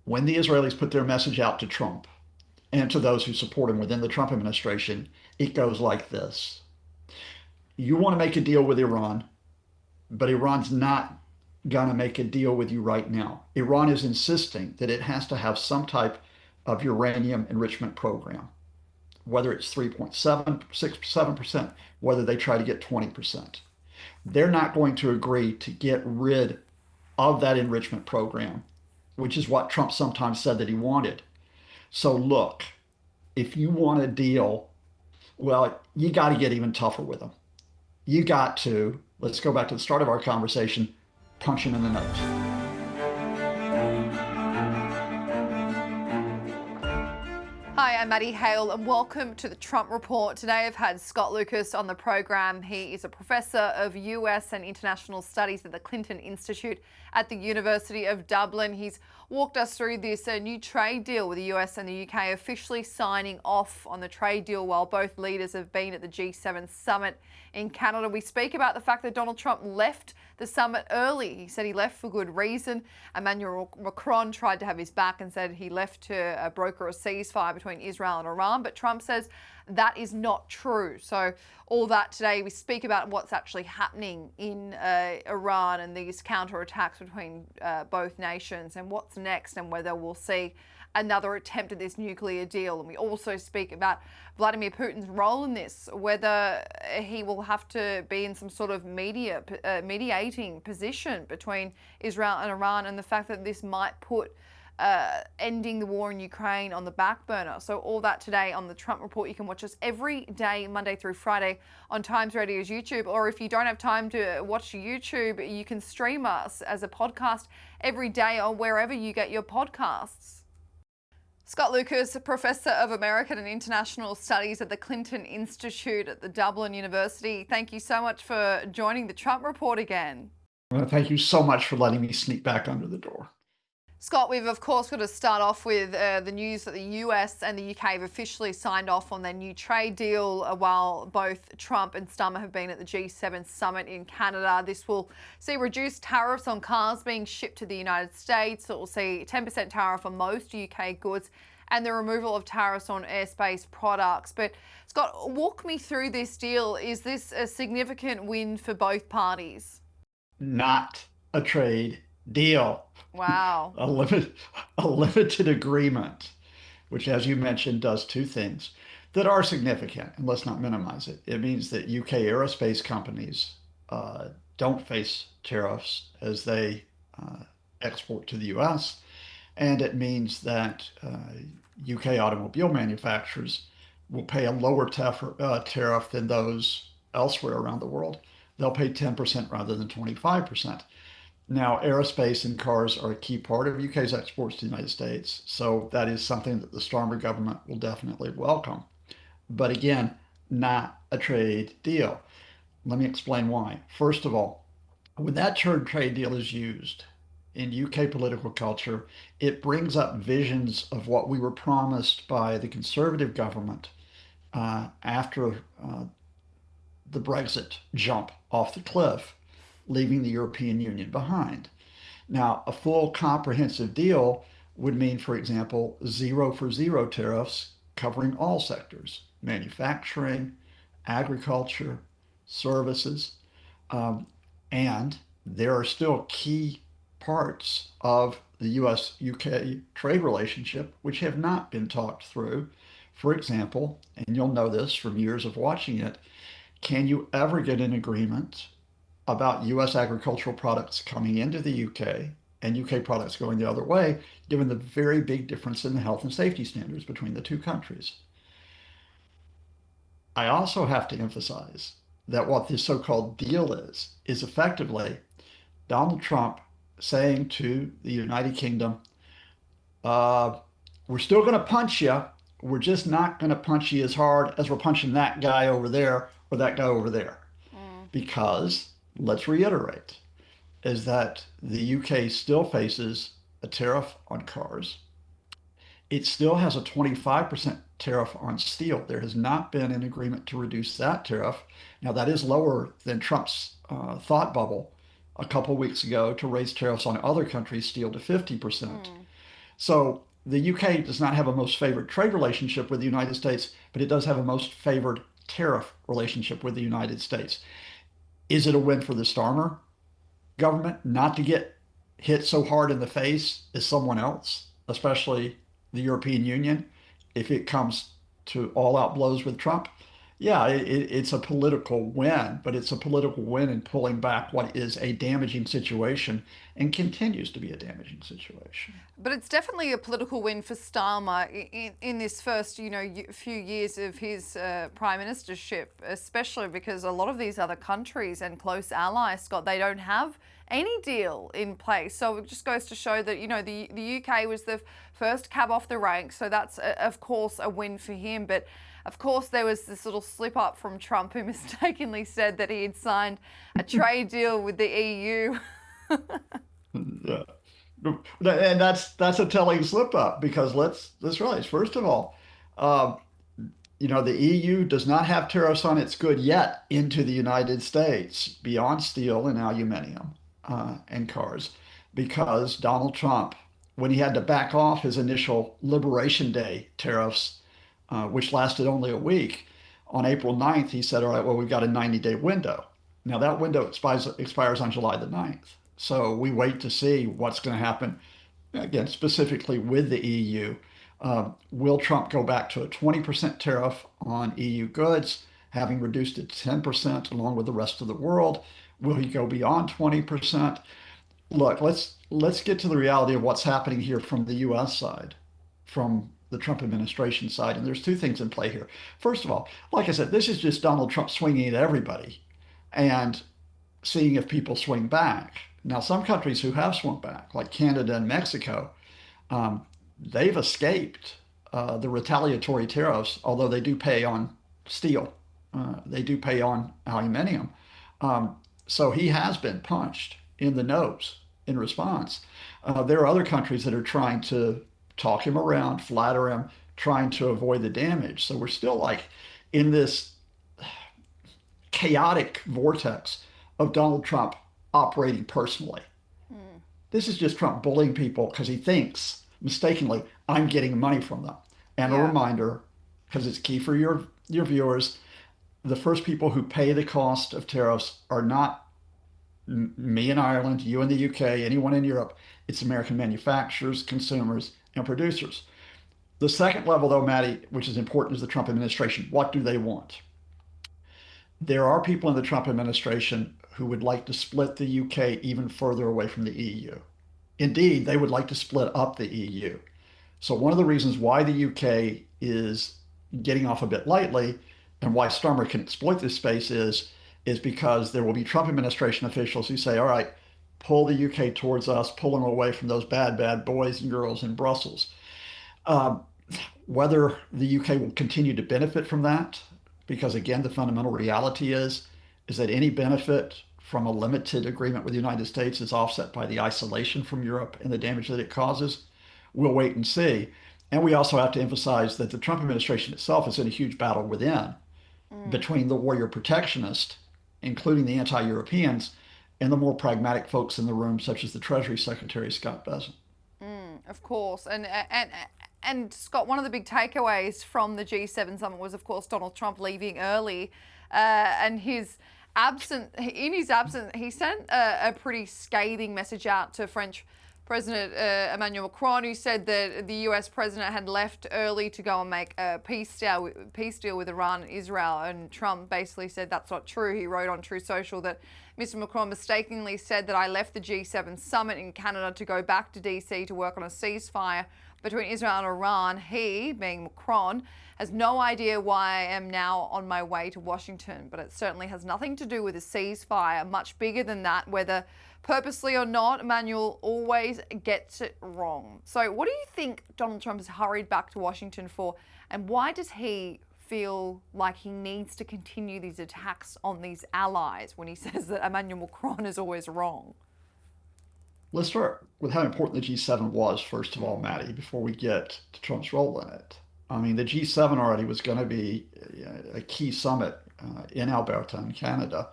when the Israelis put their message out to Trump and to those who support him within the Trump administration, it goes like this. You want to make a deal with Iran, but Iran's not going to make a deal with you right now. Iran is insisting that it has to have some type of uranium enrichment program, whether it's 3.767%, whether they try to get 20%. They're not going to agree to get rid of that enrichment program, which is what Trump sometimes said that he wanted. So look, if you want a deal, well, you got to get even tougher with them. You got to, let's go back to the start of our conversation, punch him in the nose. Hi, I'm Maddie Hale and welcome to the Trump Report. Today I've had Scott Lucas on the program. He is a professor of US and international studies at the Clinton Institute at the University of Dublin. He's walked us through this new trade deal with the US and the UK officially signing off on the trade deal while both leaders have been at the G7 summit in Canada. We speak about the fact that Donald Trump left the summit early. He said he left for good reason. Emmanuel Macron tried to have his back and said he left to broker a ceasefire between Israel and Iran, but Trump says that is not true. So all that today, we speak about what's actually happening in Iran and these counterattacks between both nations and what's next and whether we'll see another attempt at this nuclear deal. And we also speak about Vladimir Putin's role in this, whether he will have to be in some sort of mediating position between Israel and Iran, and the fact that this might put ending the war in Ukraine on the back burner. So all that today on the Trump Report. You can watch us every day, Monday through Friday, on Times Radio's YouTube. Or if you don't have time to watch YouTube, you can stream us as a podcast every day on wherever you get your podcasts. Scott Lucas, a professor of American and International Studies at the Clinton Institute at the Dublin University. Thank you so much for joining the Trump Report again. Well, thank you so much for letting me sneak back under the door. Scott, we've of course got to start off with the news that the US and the UK have officially signed off on their new trade deal while both Trump and Stummer have been at the G7 summit in Canada. This will see reduced tariffs on cars being shipped to the United States. It will see 10% tariff on most UK goods and the removal of tariffs on airspace products. But Scott, walk me through this deal. Is this a significant win for both parties? Not a trade deal. Wow. A limited agreement, which, as you mentioned, does two things that are significant, and let's not minimize it. It means that UK aerospace companies don't face tariffs as they export to the US, and it means that UK automobile manufacturers will pay a lower tariff than those elsewhere around the world. They'll pay 10% rather than 25%. Now, aerospace and cars are a key part of UK's exports to the United States, so that is something that the Starmer government will definitely welcome. But again, not a trade deal. Let me explain why. First of all, when that term trade deal is used in UK political culture, it brings up visions of what we were promised by the Conservative government after the Brexit jump off the cliff, leaving the European Union behind. Now, a full comprehensive deal would mean, for example, zero for zero tariffs covering all sectors, manufacturing, agriculture, services, and there are still key parts of the US-UK trade relationship which have not been talked through. For example, and you'll know this from years of watching it, can you ever get an agreement about US agricultural products coming into the UK and UK products going the other way, given the very big difference in the health and safety standards between the two countries? I also have to emphasize that what this so-called deal is effectively Donald Trump saying to the United Kingdom, we're still going to punch you. We're just not going to punch you as hard as we're punching that guy over there or that guy over there. Because, let's reiterate, is that the UK still faces a tariff on cars. It still has a 25% tariff on steel. There has not been an agreement to reduce that tariff. Now, that is lower than Trump's thought bubble a couple weeks ago to raise tariffs on other countries' steel to 50%. So the UK does not have a most favored trade relationship with the United States, but it does have a most favored tariff relationship with the United States. Is it a win for the Starmer government not to get hit so hard in the face as someone else, especially the European Union, if it comes to all out blows with Trump? Yeah, it's a political win, but it's a political win in pulling back what is a damaging situation and continues to be a damaging situation. But it's definitely a political win for Starmer in this first, few years of his prime ministership, especially because a lot of these other countries and close allies, Scott, they don't have any deal in place. So it just goes to show that, the UK was the first cab off the rank. So that's, of course, a win for him. But of course, there was this little slip up from Trump who mistakenly said that he had signed a trade deal with the EU. Yeah. And that's a telling slip up because let's realize, first of all, uh, the EU does not have tariffs on its good yet into the United States beyond steel and aluminum and cars because Donald Trump, when he had to back off his initial Liberation Day tariffs, which lasted only a week, on April 9th, he said, all right, well, we've got a 90-day window. Now that window expires on July the 9th. So we wait to see what's going to happen, again, specifically with the EU. Will Trump go back to a 20% tariff on EU goods, having reduced it to 10% along with the rest of the world? Will he go beyond 20%? Look, let's get to the reality of what's happening here from the US side, from the Trump administration side. And there's two things in play here. First of all, like I said, this is just Donald Trump swinging at everybody and seeing if people swing back. Now, some countries who have swung back, like Canada and Mexico, um, they've escaped the retaliatory tariffs, although they do pay on steel. They do pay on aluminum. Um, so he has been punched in the nose in response. There are other countries that are trying to talk him around, flatter him, trying to avoid the damage. So we're still like in this chaotic vortex of Donald Trump operating personally. Hmm. This is just Trump bullying people because he thinks mistakenly I'm getting money from them. And a Yeah. reminder, because it's key for your viewers, the first people who pay the cost of tariffs are not me in Ireland, you in the UK, anyone in Europe. It's American manufacturers, consumers, and producers. The second level, though, Maddie, which is important, is the Trump administration. What do they want? There are people in the Trump administration who would like to split the UK even further away from the EU. Indeed, they would like to split up the EU. So, one of the reasons why the UK is getting off a bit lightly and why Starmer can exploit this space is because there will be Trump administration officials who say, all right, pull the UK towards us, pull them away from those bad boys and girls in Brussels. Um, Whether the UK will continue to benefit from that, because again, the fundamental reality is that any benefit from a limited agreement with the United States is offset by the isolation from Europe and the damage that it causes. We'll wait and see. And we also have to emphasize that the Trump administration itself is in a huge battle within Mm. between the warrior protectionists, including the anti-Europeans, and the more pragmatic folks in the room, such as the Treasury Secretary Scott Bessent. Of course, and Scott, one of the big takeaways from the G7 summit was, of course, Donald Trump leaving early, and his absent. In his absence, he sent a pretty scathing message out to French President Emmanuel Macron, who said that the US president had left early to go and make a peace deal with Iran and Israel. And Trump basically said that's not true. He wrote on True Social that Mr. Macron mistakenly said that I left the G7 summit in Canada to go back to DC to work on a ceasefire between Israel and Iran. He, being Macron, has no idea why I am now on my way to Washington, but it certainly has nothing to do with a ceasefire. Much bigger than that, whether purposely or not, Emmanuel always gets it wrong. So what do you think Donald Trump has hurried back to Washington for, and why does he feel like he needs to continue these attacks on these allies when he says that Emmanuel Macron is always wrong? Let's start with how important the G7 was, first of all, Mm. Maddie, before we get to Trump's role in it. I mean, the G7 already was going to be a key summit in Alberta in Canada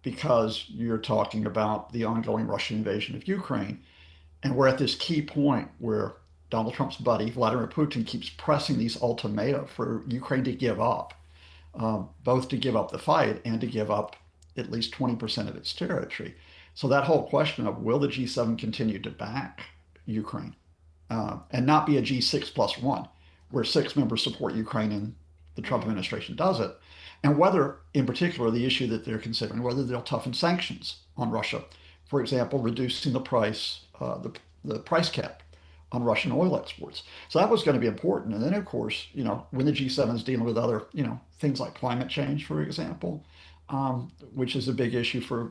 because you're talking about the ongoing Russian invasion of Ukraine. And we're at this key point where Donald Trump's buddy, Vladimir Putin, keeps pressing these ultimatum for Ukraine to give up, both to give up the fight and to give up at least 20% of its territory. So that whole question of will the G7 continue to back Ukraine and not be a G6 plus one, where six members support Ukraine and the Trump Mm. administration does it, and whether, in particular, the issue that they're considering, whether they'll toughen sanctions on Russia, for example, reducing the price cap on Russian oil exports. So that was going to be important. And then, of course, when the G7 is dealing with other, things like climate change, for example, which is a big issue for,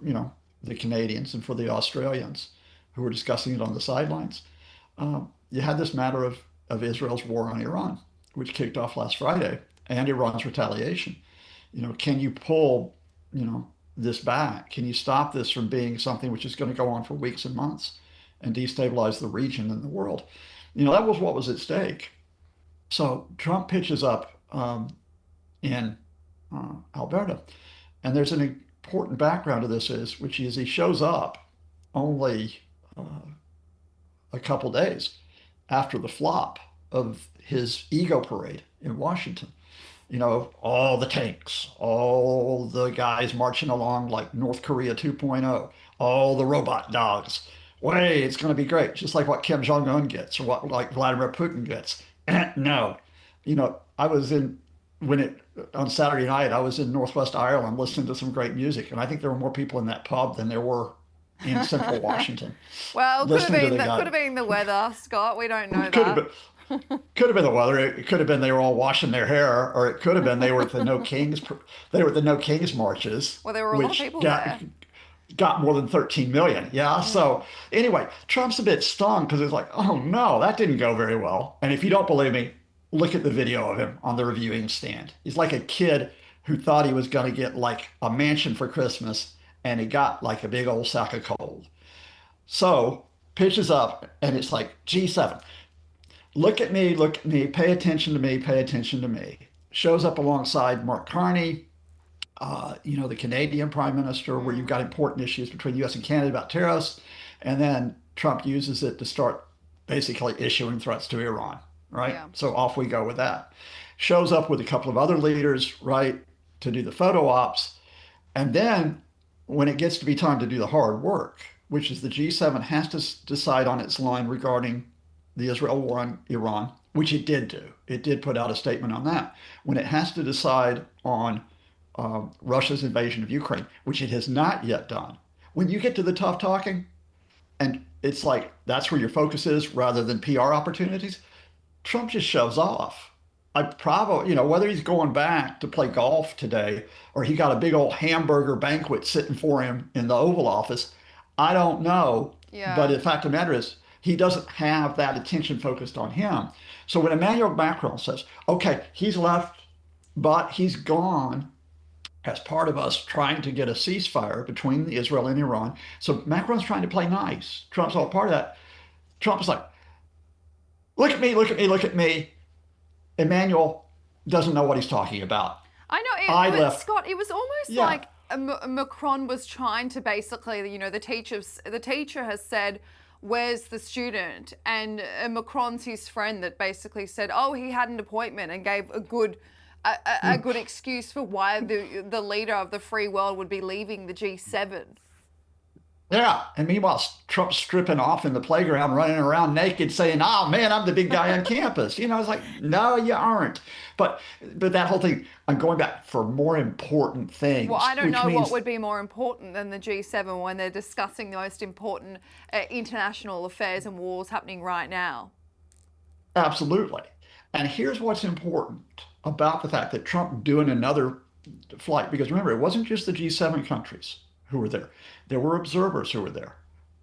the Canadians and for the Australians who were discussing it on the sidelines. You had this matter of Israel's war on Iran, which kicked off last Friday, and Iran's retaliation. Can you pull, this back? Can you stop this from being something which is going to go on for weeks and months and destabilize the region and the world? That was what was at stake. So Trump pitches up in Alberta, and there's an important background to this which is he shows up only uh, a couple days after the flop of his ego parade in Washington. All the tanks, all the guys marching along like North Korea 2.0, all the robot dogs. Way, it's going to be great, just like what Kim Jong Un gets or what like Vladimir Putin gets. No, I was in when it on Saturday night. I was in Northwest Ireland listening to some great music, and I think there were more people in that pub than there were in Central Washington Well, could have listening to been the that guy. could have been the weather, Scott. We don't know Could have that. been, could have been the weather. It could have been they were all washing their hair, or it could have been they were at the No Kings. They were at the No Kings marches, Well, there were a lot of which people got there. got more than 13 million. Yeah. Mm. So anyway, Trump's a bit stung because it's like, oh no, that didn't go very well. And if you don't believe me, look at the video of him on the reviewing stand. He's like a kid who thought he was going to get like a mansion for Christmas, and he got like a big old sack of coal. So pitches up, and it's like G7. Look at me, pay attention to me, pay attention to me. Shows up alongside Mark Carney, the Canadian Prime Minister, where you've Mm. got important issues between the US and Canada about tariffs. And then Trump uses it to start basically issuing threats to Iran, right? Yeah. So off we go with that. Shows up with a couple of other leaders, right, to do the photo ops. And then when it gets to be time to do the hard work, which is the G7 has to decide on its line regarding the Israel war on Iran, which it did do. It did put out a statement on that. When it has to decide on Russia's invasion of Ukraine, which it has not yet done, when you get to the tough talking, and it's like that's where your focus is rather than PR opportunities, Trump just shoves off. I probably, whether he's going back to play golf today or he got a big old hamburger banquet sitting for him in the Oval Office, I don't know. But Yeah. the fact of the matter is, he doesn't have that attention focused on him. So when Emmanuel Macron says, okay, he's left, but he's gone as part of us trying to get a ceasefire between Israel and Iran. So Macron's trying to play nice. Trump's all part of that. Trump's like, look at me, look at me, look at me. Emmanuel doesn't know what he's talking about. I know it, I but left. Scott, it was almost Yeah. like Macron was trying to basically, the teacher has said, "Where's the student?" And Macron's his friend that basically said, "Oh, he had an appointment," and gave a good excuse for why the leader of the free world would be leaving the G7. Yeah. And meanwhile, Trump's stripping off in the playground, running around naked, saying, "Oh man, I'm the big guy on campus." It's like, no, you aren't. But that whole thing, I'm going back for more important Well, things, I don't which know what means would be more important than the G7 when they're discussing the most important international affairs and wars happening right now. absolutely. And here's what's important about the fact that Trump doing another flight, because remember, it wasn't just the G7 countries who were there. There were observers who were there.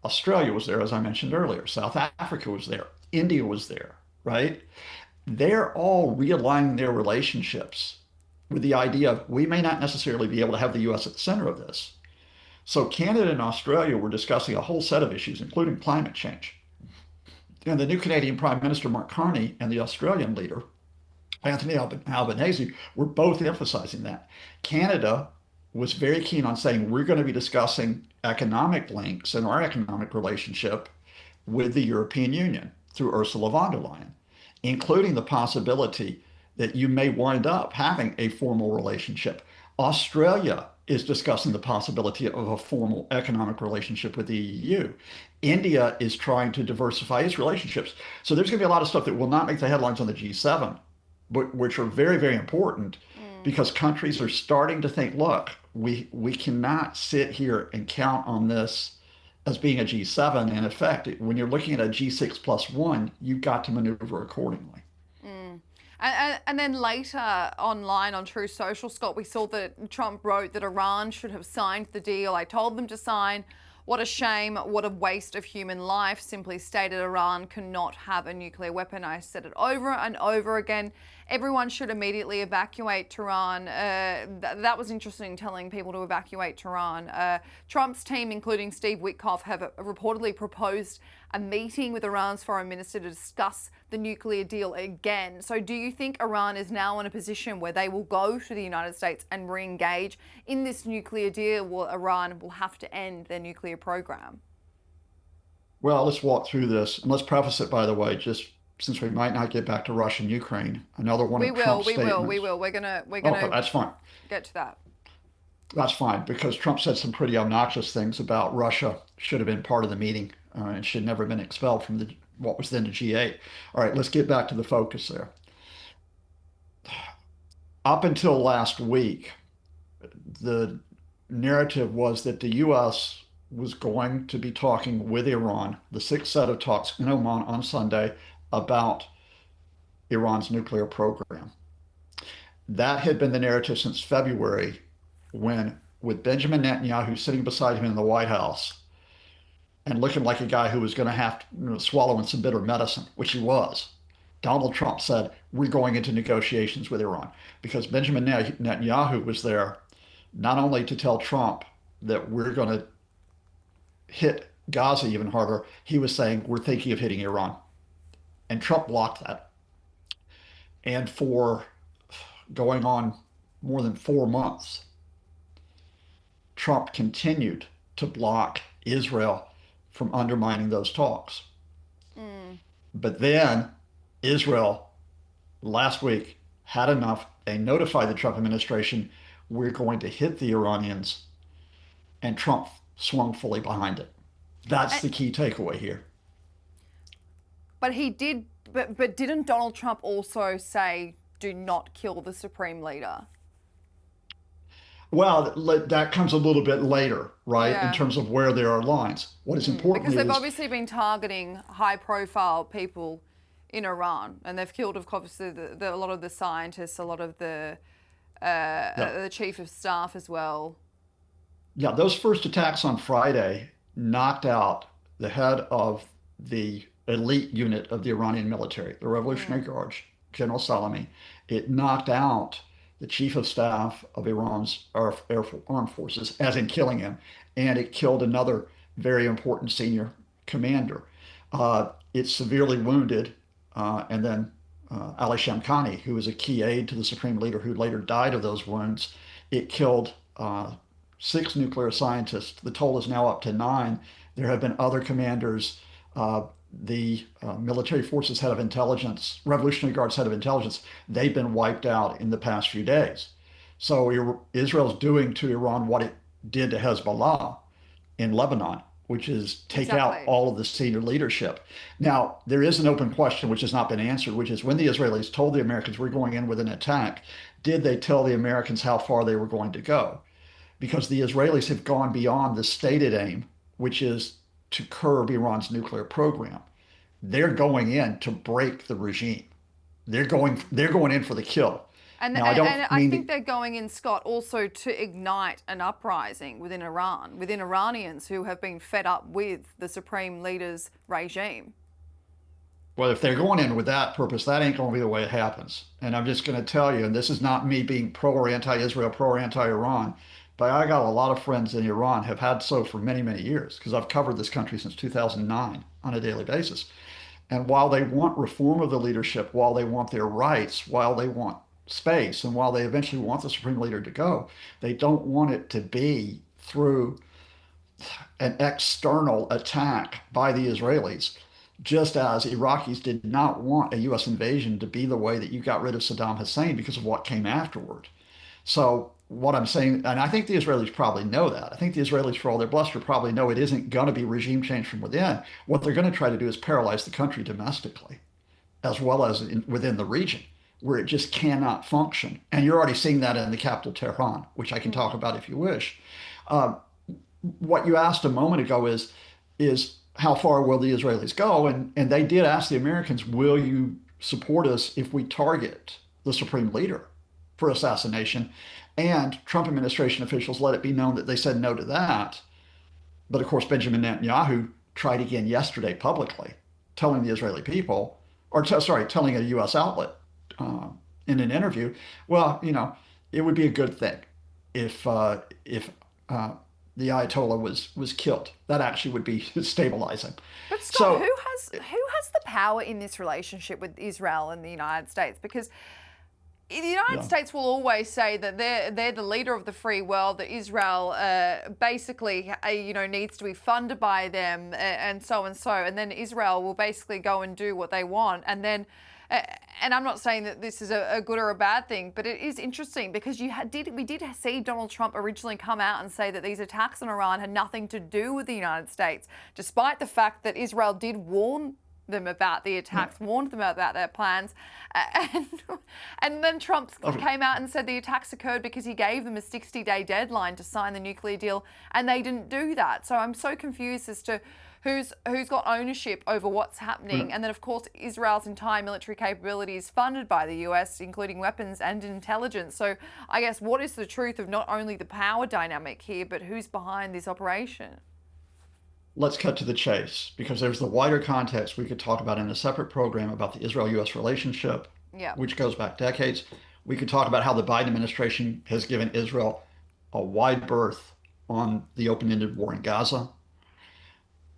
Australia was there, as I mentioned earlier. South Africa was there. India was there, right? They're all realigning their relationships with the idea of we may not necessarily be able to have the US at the center of this. So Canada and Australia were discussing a whole set of issues, including climate change. And the new Canadian Prime Minister, Mark Carney, and the Australian leader, Anthony Albanese, were both emphasizing that. Canada was very keen on saying we're going to be discussing economic links and our economic relationship with the European Union. through Ursula von der Leyen, including the possibility that you may wind up having a formal relationship. Australia is discussing the possibility of a formal economic relationship with the EU. India is trying to diversify its relationships. So there's going to be a lot of stuff that will not make the headlines on the G7, but which are very, very important Mm. because countries are starting to think, look, we cannot sit here and count on this as being a G7. In effect, when you're looking at a G6 plus one, you've got to maneuver accordingly. Mm. And then later online on True Social, Scott, we saw that Trump wrote that Iran should have signed the deal. I told them to sign. What a shame. What a waste of human life. Simply stated, Iran cannot have a nuclear weapon. I said it over and over again. Everyone should immediately evacuate Tehran. That was interesting, telling people to evacuate Tehran. Trump's team, including Steve Witkoff, have reportedly proposed a meeting with Iran's foreign minister to discuss the nuclear deal again. So do you think Iran is now in a position where they will go to the United States and re-engage in this nuclear deal, where Iran will have to end their nuclear program? Well, let's walk through this. And let's preface it, by the way, just since we might not get back to Russia and Ukraine, another one We of will, Trump's we will, we statements. will. We're Okay, gonna that's fine. get to that. That's fine because Trump said some pretty obnoxious things about Russia should have been part of the meeting and should never have been expelled from what was then the G8. All right, let's get back to the focus there. Up until last week, the narrative was that the U.S. was going to be talking with Iran, the sixth set of talks in Oman on Sunday about Iran's nuclear program. That had been the narrative since February, when, with Benjamin Netanyahu sitting beside him in the White House and looking like a guy who was going to have to swallow in some bitter medicine, which he was, Donald Trump said, we're going into negotiations with Iran because Benjamin Netanyahu was there not only to tell Trump that we're going to hit Gaza even harder, he was saying we're thinking of hitting Iran. And Trump blocked that. And for going on more than 4 months, Trump continued to block Israel from undermining those talks. Mm. But then Israel last week had enough. They notified the Trump administration, we're going to hit the Iranians, and Trump swung fully behind it. That's And, the key takeaway here. but he did, but didn't Donald Trump also say, "Do not kill the supreme leader"? Well, that comes a little bit later, right? In Yeah. terms of where there are lines. What is important Because they've is, obviously been targeting high-profile people in Iran, and they've killed, of course, a lot of the scientists, a lot of yeah, the chief of staff as well. yeah, those first attacks on Friday knocked out the head of the elite unit of the Iranian military, the Revolutionary Mm. Guards, General Salami. It knocked out the chief of staff of Iran's armed forces, as in killing him, and it killed another very important senior commander. It severely wounded, and then Ali Shamkhani, who was a key aide to the supreme leader, who later died of those wounds. It killed 6 nuclear scientists. The toll is now up to 9. There have been other commanders. The military forces head of intelligence, Revolutionary Guards head of intelligence, they've been wiped out in the past few days. So Israel's doing to Iran what it did to Hezbollah in Lebanon, which is take out Exactly. all of the senior leadership. Now, there is an open question which has not been answered, which is when the Israelis told the Americans we're going in with an attack, did they tell the Americans how far they were going to go? Because the Israelis have gone beyond the stated aim, which is to curb Iran's nuclear program. They're going in to break the regime. They're going in for the kill. Now, I And don't I mean think to, they're going in, Scott, also to ignite an uprising within Iran, within Iranians who have been fed up with the supreme leader's regime. well, if they're going in with that purpose, that ain't going to be the way it happens. And I'm just going to tell you, and this is not me being pro or anti-Israel, pro or anti-Iran, but I got a lot of friends in Iran, have had so for many, many years, because I've covered this country since 2009 on a daily basis. And while they want reform of the leadership, while they want their rights, while they want space, and while they eventually want the supreme leader to go, they don't want it to be through an external attack by the Israelis. just as Iraqis did not want a U.S. invasion to be the way that you got rid of Saddam Hussein because of what came afterward. So what I'm saying, and I think the Israelis probably know that. I think the Israelis, for all their bluster, probably know it isn't going to be regime change from within. What they're going to try to do is paralyze the country domestically, as well as within the region, where it just cannot function. And you're already seeing that in the capital, Tehran, which I can talk about if you wish. Uh, what you asked a moment ago is how far will the Israelis go? And they did ask the Americans, will you support us if we target the supreme leader for assassination? And Trump administration officials let it be known that they said no to that. But of course, Benjamin Netanyahu tried again yesterday publicly, telling the Israeli people, telling a U.S. outlet uh, in an interview, well, it would be a good thing if the Ayatollah was killed. That actually would be stabilizing. But Scott, So, who has the power in this relationship with Israel and the United States? Because the United yeah, States will always say that they're the leader of the free world, that Israel basically needs to be funded by them, and so and so, and then Israel will basically go and do what they want, and then. And I'm not saying that this is a good or a bad thing, but it is interesting because we did see Donald Trump originally come out and say that these attacks on Iran had nothing to do with the United States, despite the fact that Israel did warn them about the yeah. attacks, warned them about their plans, and and then Trump came out and said the attacks occurred because he gave them a 60-day deadline to sign the nuclear deal, and they didn't do that. So I'm so confused as to who's got ownership over what's happening. And then, of course, Israel's entire military capability is funded by the US, including weapons and intelligence. So I guess what is the truth of not only the power dynamic here, but who's behind this operation? Let's cut to the chase because there's the wider context we could talk about in a separate program about the Israel-US relationship, Yeah. which goes back decades. We could talk about how the Biden administration has given Israel a wide berth on the open-ended war in Gaza.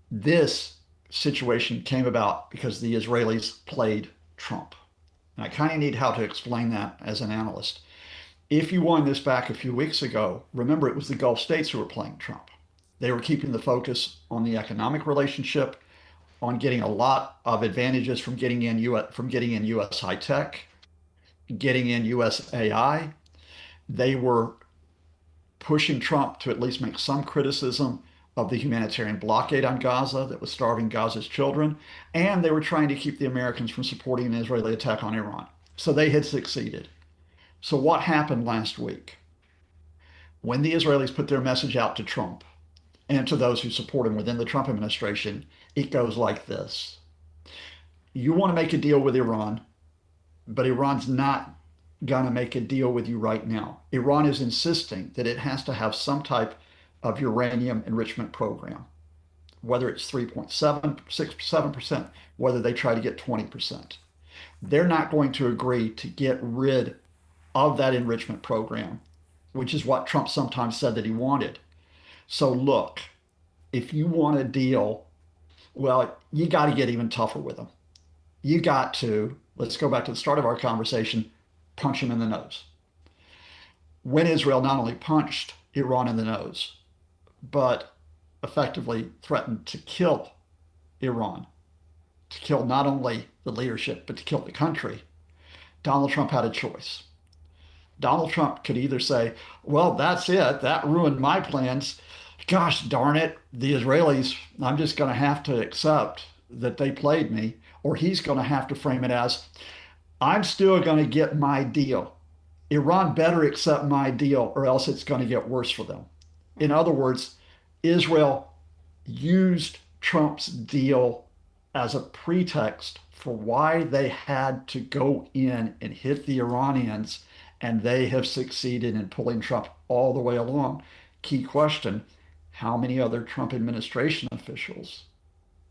This situation came about because the Israelis played Trump. And I kind of need how to explain that as an analyst. If you wind this back a few weeks ago, remember it was the Gulf states who were playing Trump. They were keeping the focus on the economic relationship, on getting a lot of advantages from getting in US high tech, getting in US AI. They were pushing Trump to at least make some criticism of the humanitarian blockade on Gaza that was starving Gaza's children, and they were trying to keep the Americans from supporting an Israeli attack on Iran. So they had succeeded. So what happened last week? When the Israelis put their message out to Trump and to those who support him within the Trump administration, it goes like this. You want to make a deal with Iran, but Iran's not going to make a deal with you right now. Iran is insisting that it has to have some type of uranium enrichment program, whether it's 3.767%, whether they try to get 20%. They're not going to agree to get rid of that enrichment program, which is what Trump sometimes said that he wanted. So look, if you want a deal, well, you got to get even tougher with them. You got to, let's go back to the start of our conversation, punch him in the nose. When Israel not only punched Iran in the nose, but effectively threatened to kill Iran, to kill not only the leadership, but to kill the country, Donald Trump had a choice. Donald Trump could either say, well, that's it, that ruined my plans. Gosh darn it, the Israelis, I'm just going to have to accept that they played me. Or he's going to have to frame it as, I'm still going to get my deal. Iran better accept my deal, or else it's going to get worse for them. In other words, Israel used Trump's deal as a pretext for why they had to go in and hit the Iranians, and they have succeeded in pulling Trump all the way along. Key question, how many other Trump administration officials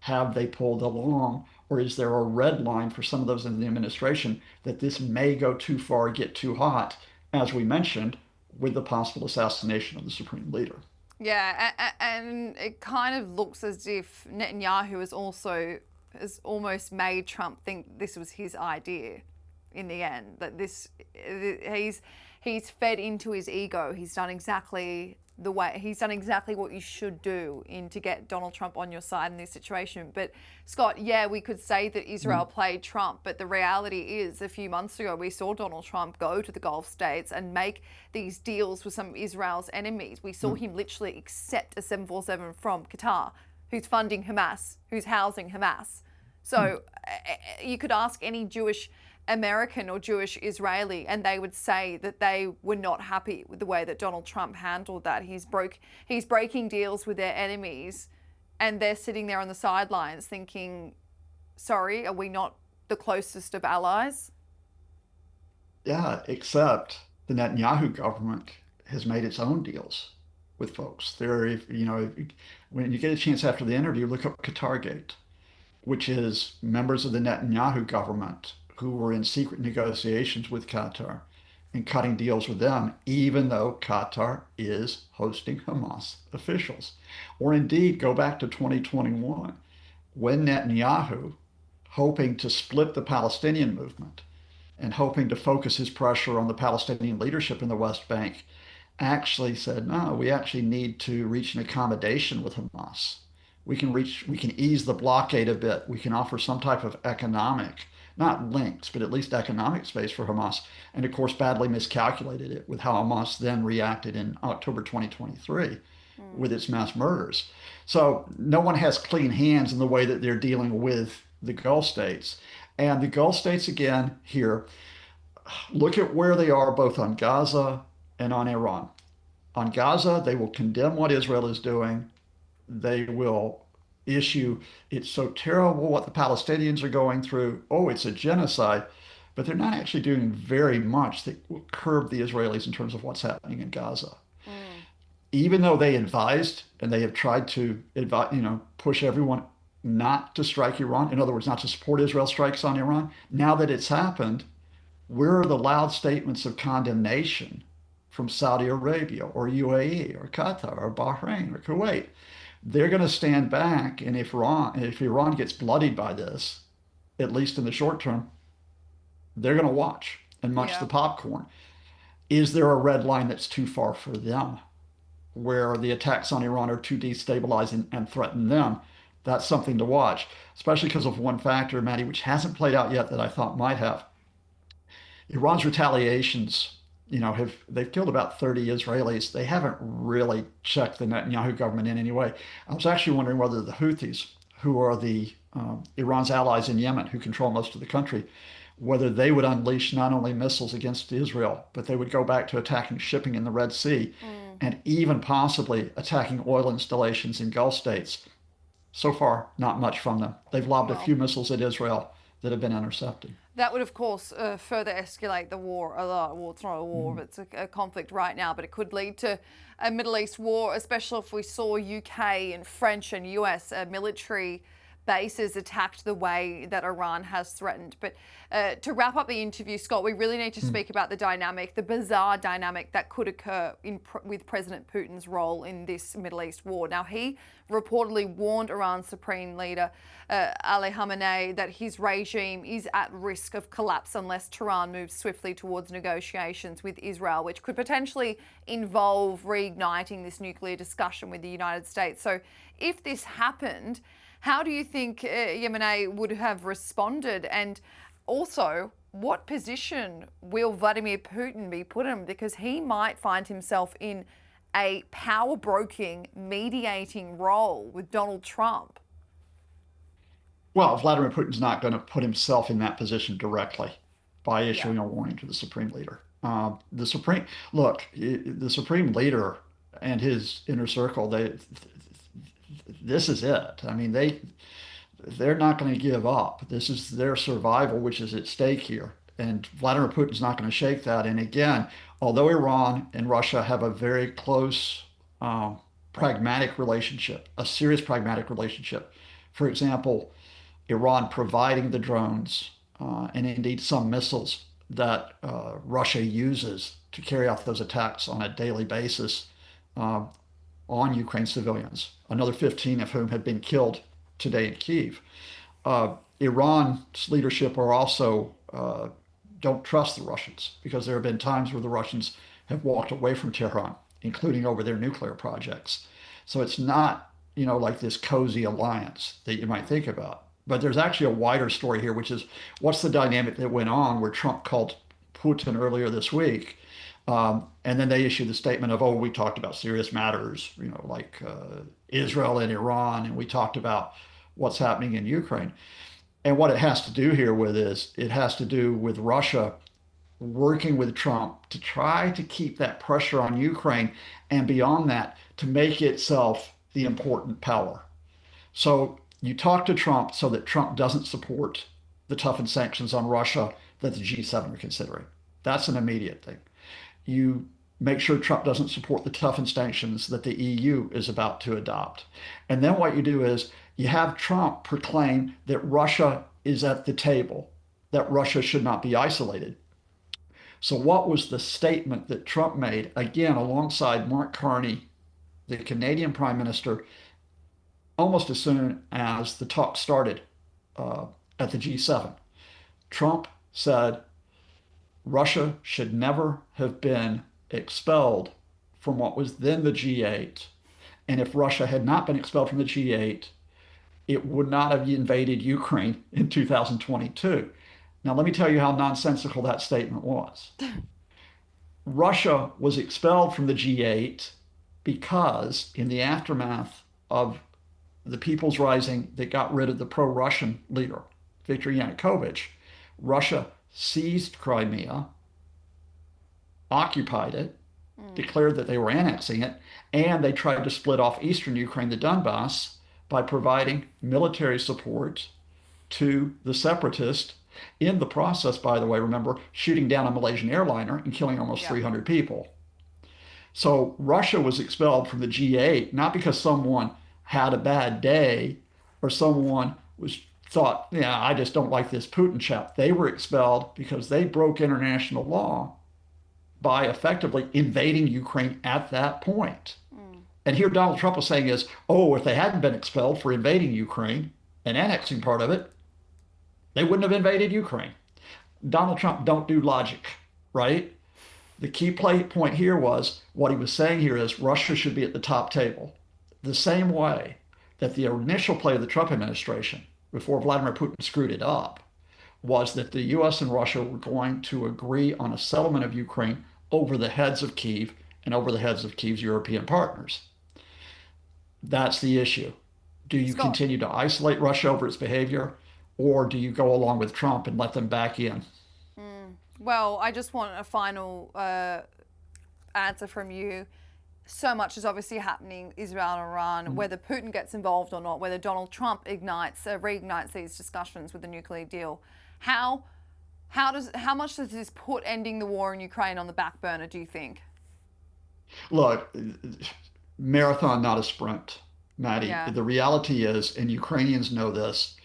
have they pulled along? Or is there a red line for some of those in the administration that this may go too far, get too hot, as we mentioned, with the possible assassination of the supreme leader? Yeah, and it kind of looks as if Netanyahu has almost made Trump think this was his idea in the end, that he's fed into his ego. He's done exactly the way he's done exactly what you should do in to get Donald Trump on your side in this situation. But Scott, yeah, we could say that Israel played Trump, but the reality is a few months ago we saw Donald Trump go to the Gulf states and make these deals with some of Israel's enemies. We saw him literally accept a 747 from Qatar, who's funding Hamas, who's housing Hamas. So you could ask any Jewish American or Jewish Israeli, and they would say that they were not happy with the way that Donald Trump handled that. He's breaking deals with their enemies, and they're sitting there on the sidelines thinking, sorry, are we not the closest of allies? Yeah, except the Netanyahu government has made its own deals with folks. When you get a chance after the interview, look up Qatargate, which is members of the Netanyahu government who were in secret negotiations with Qatar and cutting deals with them, even though Qatar is hosting Hamas officials. Or indeed, go back to 2021 when Netanyahu, hoping to split the Palestinian movement and hoping to focus his pressure on the Palestinian leadership in the West Bank, actually said, no, we actually need to reach an accommodation with Hamas. We can ease the blockade a bit. We can offer some type of economic, not links, but at least economic space for Hamas. And of course, badly miscalculated it with how Hamas then reacted in October 2023 with its mass murders. So no one has clean hands in the way that they're dealing with the Gulf states. And the Gulf states, again, here, look at where they are both on Gaza and on Iran. On Gaza, they will condemn what Israel is doing. They will issue, it's so terrible what the Palestinians are going through. Oh, it's a genocide. But they're not actually doing very much that will curb the Israelis in terms of what's happening in Gaza. Even though they advised and they have tried to push everyone not to strike Iran, in other words, not to support Israel strikes on Iran, now that it's happened, where are the loud statements of condemnation from Saudi Arabia or UAE or Qatar or Bahrain or Kuwait? They're going to stand back, and if Iran gets bloodied by this, at least in the short term, they're going to watch and munch the Yeah. popcorn. Is there a red line that's too far for them, where the attacks on Iran are too destabilizing and threaten them? That's something to watch, especially because of one factor, Maddie, which hasn't played out yet that I thought might have. Iran's retaliations, they've killed about 30 Israelis. They haven't really checked the Netanyahu government in any way. I was actually wondering whether the Houthis, who are the Iran's allies in Yemen, who control most of the country, whether they would unleash not only missiles against Israel, but they would go back to attacking shipping in the Red Sea and even possibly attacking oil installations in Gulf states. So far, not much from them. They've lobbed a Well, few missiles at Israel that have been intercepted. that would, of course, further escalate the war a lot. Well, it's not a war, it's a conflict right now, but it could lead to a Middle East war, especially if we saw UK and French and US military bases attacked the way that Iran has threatened. But to wrap up the interview, Scott, we really need to speak about the dynamic, the bizarre dynamic that could occur with President Putin's role in this Middle East war. Now, he reportedly warned Iran's supreme leader, Ali Khamenei, that his regime is at risk of collapse unless Tehran moves swiftly towards negotiations with Israel, which could potentially involve reigniting this nuclear discussion with the United States. So if this happened, how do you think Khamenei would have responded? And also, what position will Vladimir Putin be put in? Because he might find himself in a power broking, mediating role with Donald Trump. Well, Vladimir Putin's not going to put himself in that position directly by Yeah. issuing a warning to the supreme leader. The supreme leader and his inner circle, this is it. I mean, they're not going to give up. This is their survival, which is at stake here. And Vladimir Putin's not going to shake that. And again, although Iran and Russia have a very close, pragmatic relationship, a serious pragmatic relationship, for example, Iran providing the drones and indeed some missiles that Russia uses to carry out those attacks on a daily basis uh, on Ukraine civilians, another 15 of whom have been killed today in Kyiv. Iran's leadership are also don't trust the Russians because there have been times where the Russians have walked away from Tehran including over their nuclear projects. So it's not, like this cozy alliance that you might think about. But there's actually a wider story here, which is what's the dynamic that went on where Trump called Putin earlier this week. And then they issued the statement of, oh, we talked about serious matters, like Israel and Iran, and we talked about what's happening in Ukraine. And what it has to do here with is it has to do with Russia working with Trump to try to keep that pressure on Ukraine and beyond that to make itself the important power. So you talk to Trump so that Trump doesn't support the toughened sanctions on Russia that the G7 are considering. That's an immediate thing. You make sure Trump doesn't support the toughened sanctions that the EU is about to adopt. And then what you do is you have Trump proclaim that Russia is at the table, that Russia should not be isolated. So, what was the statement that Trump made, again, alongside Mark Carney, the Canadian Prime Minister, almost as soon as the talk started uh, at the G7? Trump said Russia should never have been expelled from what was then the G8. And if Russia had not been expelled from the G8, it would not have invaded Ukraine in 2022. Now, let me tell you how nonsensical that statement was. Russia was expelled from the G8 because, in the aftermath of the People's Rising that got rid of the pro Russian leader, Viktor Yanukovych, Russia seized Crimea, occupied it, declared that they were annexing it, and they tried to split off eastern Ukraine, the Donbass, by providing military support to the separatists. In the process, by the way, remember, shooting down a Malaysian airliner and killing almost 300 people. So Russia was expelled from the G8, not because someone had a bad day or someone was thought, yeah, I just don't like this Putin chap. They were expelled because they broke international law by effectively invading Ukraine at that point. And here Donald Trump was saying is, oh, if they hadn't been expelled for invading Ukraine and annexing part of it, they wouldn't have invaded Ukraine. Donald Trump don't do logic, right? The key point here was what he was saying here is Russia should be at the top table. The same way that the initial play of the Trump administration, before Vladimir Putin screwed it up, was that the US and Russia were going to agree on a settlement of Ukraine over the heads of Kyiv and over the heads of Kyiv's European partners. That's the issue. Do you Scott. continue to isolate Russia over its behavior, or do you go along with Trump and let them back in? Well, I just want a final answer from you. So much is obviously happening, Israel and Iran, whether Putin gets involved or not, whether Donald Trump reignites these discussions with the nuclear deal. How much does this put ending the war in Ukraine on the back burner, do you think? Look, marathon, not a sprint, Maddie. Yeah. The reality is, and Ukrainians know this,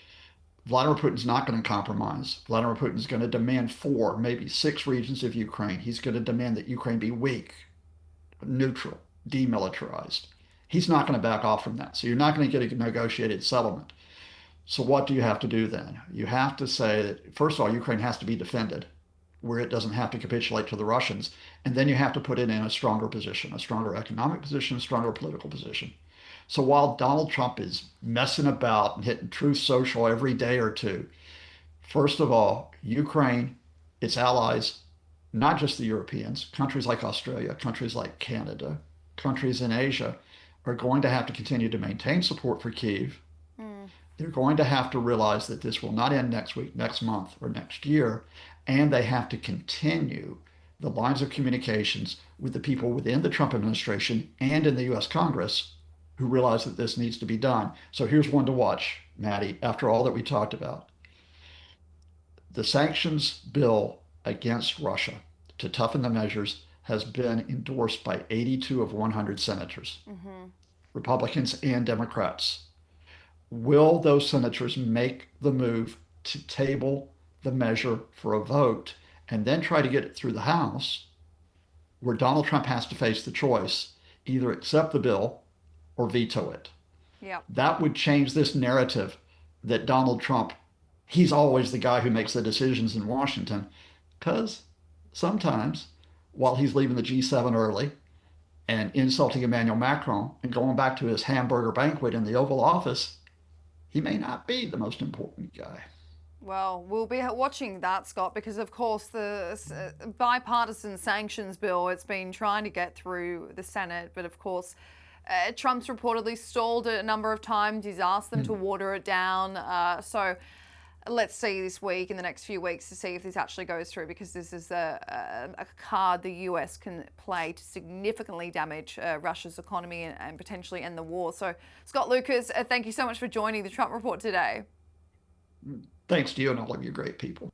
Vladimir Putin's not going to compromise. Vladimir Putin's going to demand 4, maybe 6 regions of Ukraine. He's going to demand that Ukraine be weak, neutral, demilitarized. He's not going to back off from that. So you're not going to get a negotiated settlement. So what do you have to do then? You have to say that, first of all, Ukraine has to be defended where it doesn't have to capitulate to the Russians. And then you have to put it in a stronger position, a stronger economic position, a stronger political position. So while Donald Trump is messing about and hitting Truth Social every day or two, first of all, Ukraine, its allies, not just the Europeans, countries like Australia, countries like Canada, countries in Asia, are going to have to continue to maintain support for Kyiv. They're going to have to realize that this will not end next week, next month, or next year, and they have to continue the lines of communications with the people within the Trump administration and in the US Congress who realize that this needs to be done. So here's one to watch, Maddie, after all that we talked about. The sanctions bill against Russia to toughen the measures has been endorsed by 82 of 100 senators, Republicans and Democrats. Will those senators make the move to table the measure for a vote and then try to get it through the House, where Donald Trump has to face the choice either accept the bill or veto it? Yeah. That would change this narrative that Donald Trump, he's always the guy who makes the decisions in Washington, because sometimes while he's leaving the G7 early and insulting Emmanuel Macron and going back to his hamburger banquet in the Oval Office, he may not be the most important guy. Well, we'll be watching that, Scott, because of course the bipartisan sanctions bill, it's been trying to get through the Senate, but of course Trump's reportedly stalled it a number of times. He's asked them to water it down. So let's see this week, in the next few weeks, to see if this actually goes through, because this is a card the US can play to significantly damage Russia's economy and potentially end the war. So, Scott Lucas, thank you so much for joining the Trump Report today. Thanks to you and all of you great people.